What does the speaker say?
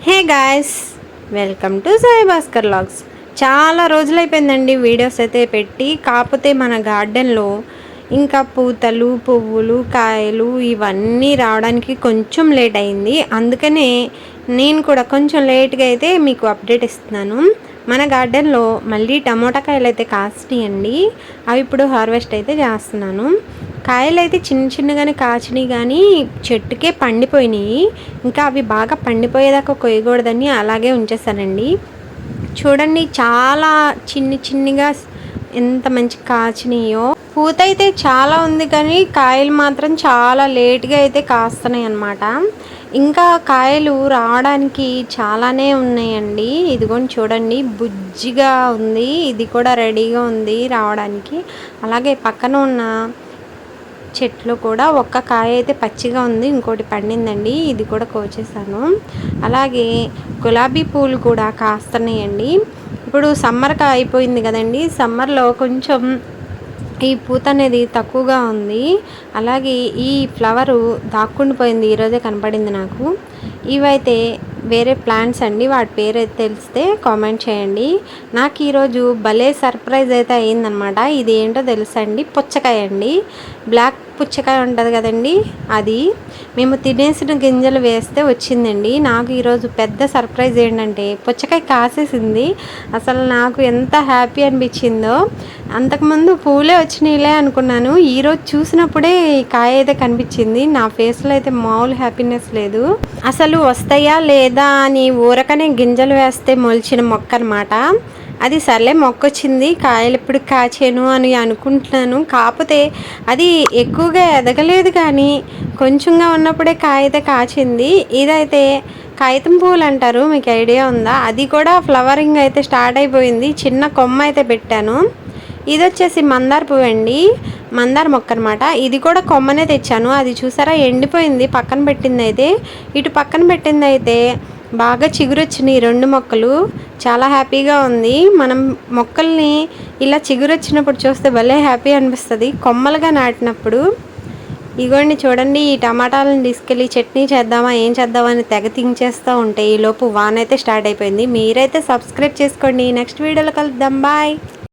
Hey guys, welcome to Sai Bhaskar vlogs. చాలా రోజులైపోయిందండి videos అయితే పెట్టి. కాకపోతే మన గార్డెన్లో ఇంకా పూతలు, పువ్వులు, కాయలు ఇవన్నీ రావడానికి కొంచెం లేట్ అయింది. అందుకనే నేను కూడా కొంచెం లేట్గా అయితే మీకు అప్డేట్ ఇస్తున్నాను. మన గార్డెన్లో మళ్ళీ టమోటా కాయలు అయితే కాస్తున్నాయండి. అవి ఇప్పుడు హార్వెస్ట్ అయితే చేస్తున్నాను. కాయలు అయితే చిన్న చిన్నగానే కాచినాయి, కానీ చెట్టుకే పండిపోయినాయి. ఇంకా అవి బాగా పండిపోయేదాకా కొయ్యకూడదని అలాగే ఉంచేసానండి. చూడండి, చాలా చిన్నగా ఎంత మంచి కాచినాయో. పూత అయితే చాలా ఉంది, కానీ కాయలు మాత్రం చాలా లేట్గా అయితే కాస్తున్నాయి అన్నమాట. ఇంకా కాయలు రావడానికి చాలానే ఉన్నాయండి. ఇదిగోని చూడండి, బుజ్జిగా ఉంది. ఇది కూడా రెడీగా ఉంది రావడానికి. అలాగే పక్కన ఉన్న చెట్లు కూడా ఒక్క కాయ అయితే పచ్చిగా ఉంది, ఇంకోటి పండిందండి. ఇది కూడా కోసేసాను. అలాగే గులాబీ పూలు కూడా కాస్తున్నాయండి. ఇప్పుడు సమ్మర్గా అయిపోయింది కదండి. సమ్మర్లో కొంచెం ఈ పూత అనేది తక్కువగా ఉంది. అలాగే ఈ ఫ్లవరు దాక్కుండిపోయింది, ఈరోజే కనపడింది నాకు. ఇవైతే వేరే ప్లాంట్స్ అండి, వాటి పేరు అయితే తెలిస్తే కామెంట్ చేయండి. నాకు ఈరోజు భలే సర్ప్రైజ్ అయితే అయ్యిందనమాట. ఇది ఏంటో తెలుసా అండి? పుచ్చకాయ అండి. బ్లాక్ పుచ్చకాయ ఉంటుంది కదండి, అది మేము తినేసిన గింజలు వేస్తే వచ్చిందండి. నాకు ఈరోజు పెద్ద సర్ప్రైజ్ ఏంటంటే పుచ్చకాయ కాసేసింది. అసలు నాకు ఎంత హ్యాపీ అనిపించిందో. అంతకుముందు పూలే వచ్చినాయిలే అనుకున్నాను. ఈరోజు చూసినప్పుడే ఈ కాయ అయితే కనిపించింది. నా ఫేస్లో అయితే మామూలు హ్యాపీనెస్ లేదు. అసలు వస్తాయా లేదా అని ఊరకనే గింజలు వేస్తే మొలిచిన మొక్క అనమాట. అది సర్లే, మొక్క వచ్చింది, కాయలు ఎప్పుడు కాచాను అని అనుకుంటున్నాను. కాకపోతే అది ఎక్కువగా ఎదగలేదు, కానీ కొంచెంగా ఉన్నప్పుడే కాయ అయితే కాచింది. ఇదైతే కాగితం పువ్వులు అంటారు, మీకు ఐడియా ఉందా? అది కూడా ఫ్లవరింగ్ అయితే స్టార్ట్ అయిపోయింది. చిన్న కొమ్మ అయితే పెట్టాను. ఇది వచ్చేసి మందార పువ్వు అండి, మందార మొక్క అనమాట. ఇది కూడా కొమ్మనే తెచ్చాను. అది చూసారా, ఎండిపోయింది. పక్కన పెట్టింది అయితే, ఇటు పక్కన పెట్టింది అయితే బాగా చిగురు వచ్చినాయి. రెండు మొక్కలు చాలా హ్యాపీగా ఉంది. మనం మొక్కల్ని ఇలా చిగురు వచ్చినప్పుడు చూస్తే భలే హ్యాపీ అనిపిస్తుంది, కొమ్మలుగా నాటినప్పుడు. ఇగోండి చూడండి, ఈ టమాటాలను తీసుకెళ్ళి చట్నీ చేద్దామా ఏం చేద్దామా అని తెగ తించేస్తూ ఉంటే ఈలోపు వాన్ అయితే స్టార్ట్ అయిపోయింది. మీరైతే సబ్స్క్రైబ్ చేసుకోండి. నెక్స్ట్ వీడియోలో కలుద్దాం. బాయ్.